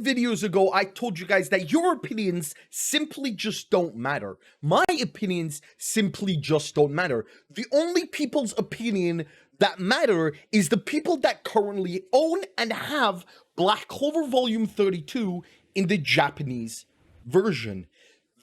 videos ago, I told you guys that your opinions simply just don't matter. My opinions simply just don't matter. The only people's opinion that matter is the people that currently own and have Black Clover Volume 32 in the Japanese version.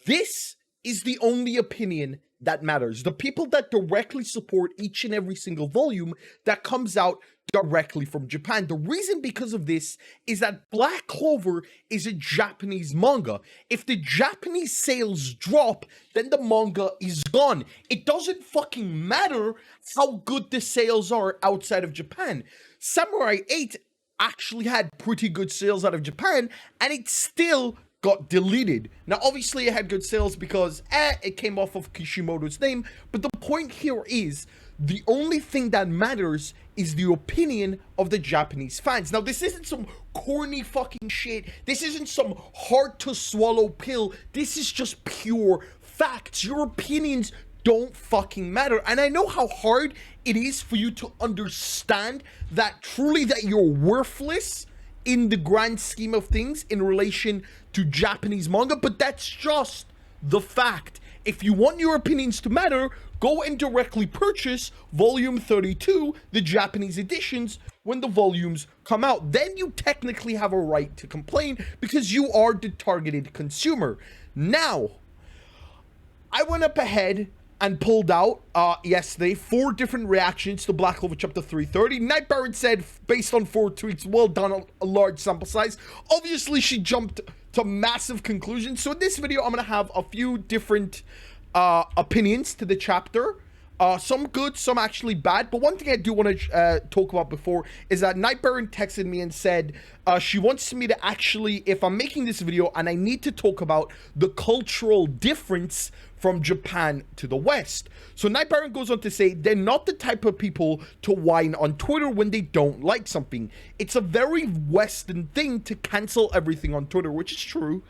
This is the only opinion that matters. The people that directly support each and every single volume that comes out directly from Japan. The reason because of this is that Black Clover is a Japanese manga. If the Japanese sales drop, then the manga is gone. It doesn't fucking matter how good the sales are outside of Japan. Samurai 8 actually had pretty good sales out of Japan, and it still got deleted. Now, obviously, it had good sales because it came off of Kishimoto's name, but the point here is the only thing that matters is the opinion of the Japanese fans. Now, this isn't some corny fucking shit. This isn't some hard-to-swallow pill. This is just pure facts. Your opinions don't fucking matter. And I know how hard it is for you to understand that truly that you're worthless in the grand scheme of things in relation to Japanese manga, but that's just the fact. If you want your opinions to matter, go and directly purchase Volume 32, the Japanese editions, when the volumes come out. Then you technically have a right to complain because you are the targeted consumer. Now, I went up ahead and pulled out yesterday 4 different reactions to Black Clover Chapter 330. Night Baron said, based on 4 tweets, well done, a large sample size. Obviously, she jumped to massive conclusions. So in this video, I'm going to have a few different opinions to the chapter. Some good, some actually bad. But one thing I do want to talk about before is that Night Baron texted me and said she wants me to actually, if I'm making this video and I need to talk about the cultural difference from Japan to the West. So Night Baron goes on to say, they're not the type of people to whine on Twitter when they don't like something. It's a very Western thing to cancel everything on Twitter, which is true,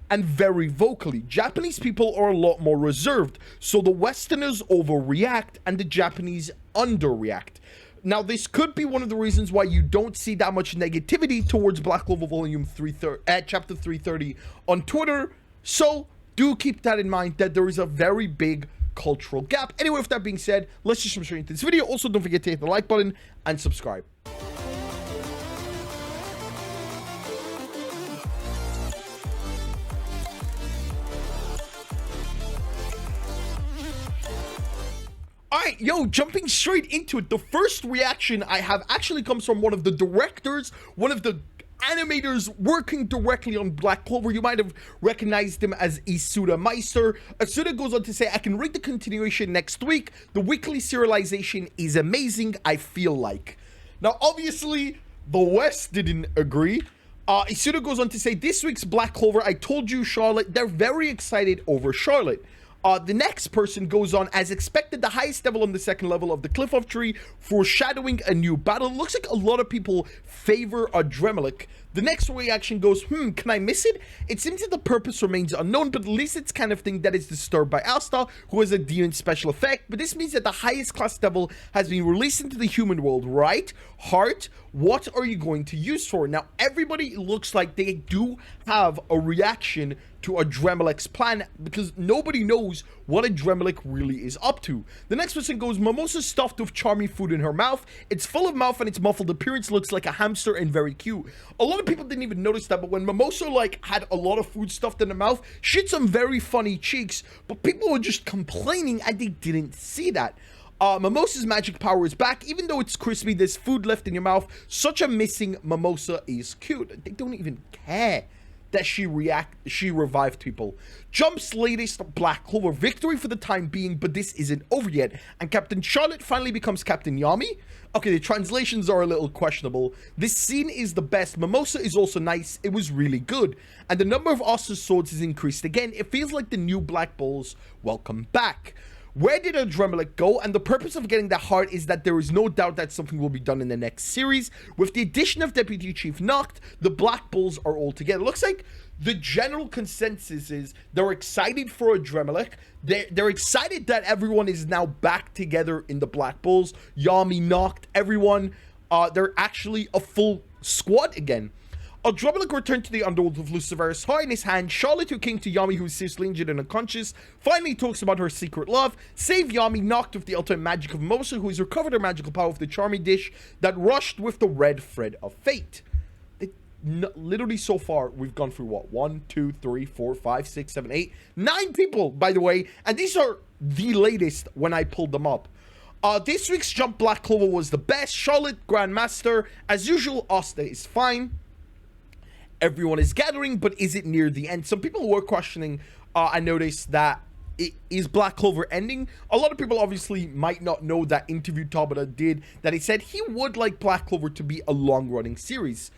and very vocally. Japanese people are a lot more reserved, so the Westerners overreact and the Japanese underreact. Now, this could be one of the reasons why you don't see that much negativity towards Black Clover Volume 330, Chapter 330 on Twitter, so do keep that in mind, that there is a very big cultural gap. Anyway, with that being said, let's just jump straight into this video. Also, don't forget to hit the like button and subscribe. Alright, yo, jumping straight into it, the first reaction I have actually comes from one of the directors, one of the animators working directly on Black Clover. You might have recognized him as Isuda Meister. Isuda goes on to say, I can read the continuation next week. The weekly serialization is amazing, I feel like. Now, obviously, the West didn't agree. Isuda goes on to say, this week's Black Clover, I told you, Charlotte, they're very excited over Charlotte. The next person goes on, as expected, the highest level on the second level of the Cliff of Tree, foreshadowing a new battle. Looks like a lot of people favor Adremelik. The next reaction goes, can I miss it? It seems that the purpose remains unknown, but at least it's kind of thing that is disturbed by Asta, who has a demon special effect. But this means that the highest class devil has been released into the human world, right? Heart, what are you going to use for? Now, everybody looks like they do have a reaction to Adremelik's plan, because nobody knows what Adremelik really is up to. The next person goes, Mimosa stuffed with charming food in her mouth. It's full of mouth and its muffled appearance looks like a hamster and very cute. A lot of people didn't even notice that, but when Mimosa had a lot of food stuffed in her mouth, she had some very funny cheeks, but people were just complaining and they didn't see that. Mimosa's magic power is back. Even though it's crispy, there's food left in your mouth. Such a missing Mimosa is cute. They don't even care that she revived people. Jump's latest Black Clover victory for the time being, but this isn't over yet, and Captain Charlotte finally becomes Captain Yami. Okay, the translations are a little questionable. This scene is the best. Mimosa is also nice. It was really good, and the number of Asta's swords is increased again. It feels like the new Black Bulls welcome back. Where did Adremelik go? And the purpose of getting that heart is that there is no doubt that something will be done in the next series. With the addition of Deputy Chief Noct, the Black Bulls are all together. It looks like the general consensus is they're excited for Adremelik. They're excited that everyone is now back together in the Black Bulls. Yami, Noct, everyone. They're actually a full squad again. Adrenaline returned to the underworld with Lucifer's heart in his hand. Charlotte, who came to Yami, who is seriously injured and unconscious, finally talks about her secret love. Save Yami, knocked with the ultimate magic of Mimosa, who has recovered her magical power with the Charmy dish that rushed with the red thread of fate. Literally so far, we've gone through what? 1, 2, 3, 4, 5, 6, 7, 8, 9 people, by the way. And these are the latest when I pulled them up. This week's Jump Black Clover was the best. Charlotte, Grandmaster. As usual, Asta is fine. Everyone is gathering, but is it near the end? Some people were questioning. I noticed that is Black Clover ending. A lot of people obviously might not know that interview Tabata did, that he said he would like Black Clover to be a long-running series.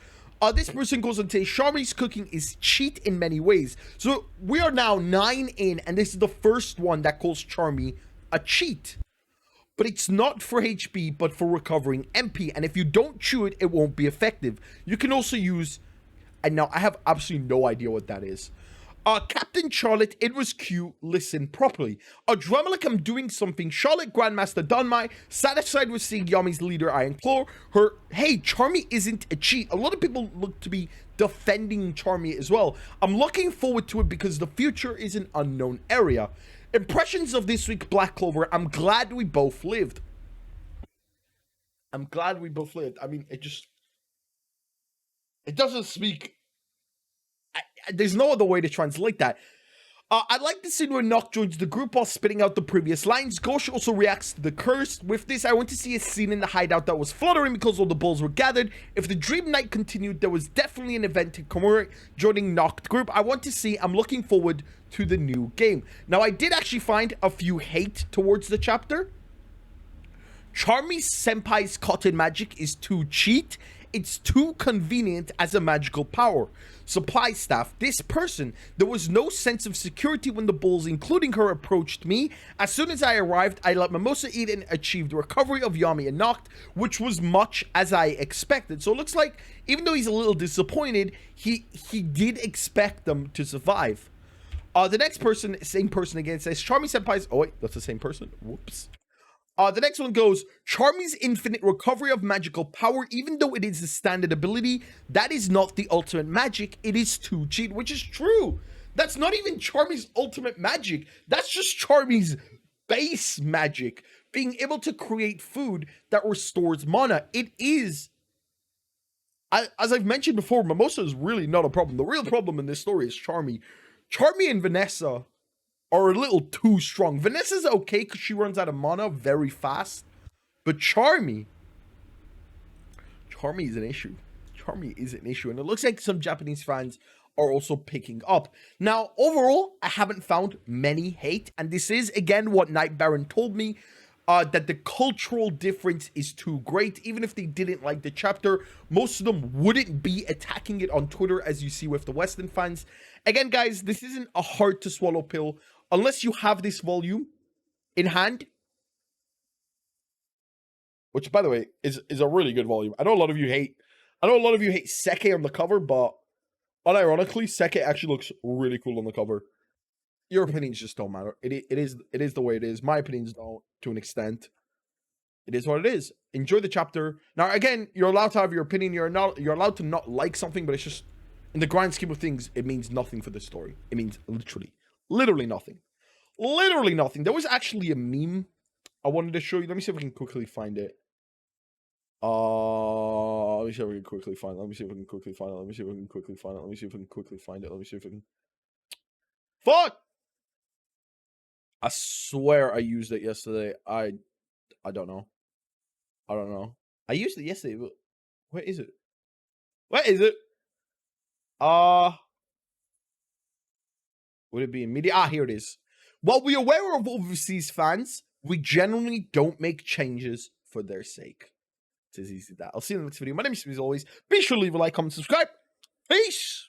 This person goes on to say, Charmy's cooking is cheat in many ways. So we are now 9 in, and this is the first one that calls Charmy a cheat. But it's not for HP, but for recovering MP. And if you don't chew it, it won't be effective. You can also use... And now I have absolutely no idea what that is. Captain Charlotte, it was Q, listen properly. Adrenaline, I'm doing something. Charlotte, Grandmaster Danmai, satisfied with seeing Yami's leader Iron Claw. Her, hey, Charmy isn't a cheat. A lot of people look to be defending Charmy as well. I'm looking forward to it because the future is an unknown area. Impressions of this week, Black Clover. I'm glad we both lived. I'm glad we both lived. I mean, it doesn't speak. There's no other way to translate that. I like the scene where Noct joins the group while spitting out the previous lines. Gauche also reacts to the curse. With this, I want to see a scene in the hideout that was fluttering because all the balls were gathered. If the dream night continued, there was definitely an event to commemorate joining Noct group. I want to see. I'm looking forward to the new game. Now, I did actually find a few hate towards the chapter. Charmy Senpai's cotton magic is too cheat. It's too convenient as a magical power. Supply staff, this person, there was no sense of security when the bulls, including her, approached me. As soon as I arrived, I let Mimosa eat and achieved the recovery of Yami and Noct, which was much as I expected. So it looks like, even though he's a little disappointed, he did expect them to survive. The next person, same person again, says, Charmy Senpai's... Oh wait, that's the same person. Whoops. The next one goes, Charmy's infinite recovery of magical power, even though it is a standard ability, that is not the ultimate magic. It is too cheat, which is true. That's not even Charmy's ultimate magic. That's just Charmy's base magic. Being able to create food that restores mana. It is, as I've mentioned before, Mimosa is really not a problem. The real problem in this story is Charmy. Charmy and Vanessa are a little too strong. Vanessa's okay because she runs out of mana very fast. But Charmy is an issue. Charmy is an issue. And it looks like some Japanese fans are also picking up. Now, overall, I haven't found many hate. And this is, again, what Night Baron told me. That the cultural difference is too great. Even if they didn't like the chapter, most of them wouldn't be attacking it on Twitter, as you see with the Western fans. Again, guys, this isn't a hard to swallow pill. Unless you have this volume in hand, which, by the way, is a really good volume. I know a lot of you hate Seke on the cover, but unironically, Seke actually looks really cool on the cover. Your opinions just don't matter. It is the way it is. My opinions don't, to an extent. It is what it is. Enjoy the chapter. Now, again, you're allowed to have your opinion. You're allowed to not like something, but it's just, in the grand scheme of things, it means nothing for the story. It means literally nothing. Literally nothing. There was actually a meme I wanted to show you. Let me see if I can quickly find it. Let me see if I can quickly find it. Let me see if I can quickly find it. Let me see if I can quickly find it. Let me see if I can quickly find it. Let me see if I can... Fuck! I swear I used it yesterday. I don't know. I don't know. I used it yesterday, but where is it? Where is it? Would it be in media? Here it is. While we're aware of overseas fans, we generally don't make changes for their sake. It's as easy as that. I'll see you in the next video. My name is Smith, as always. Be sure to leave a like, comment, subscribe. Peace!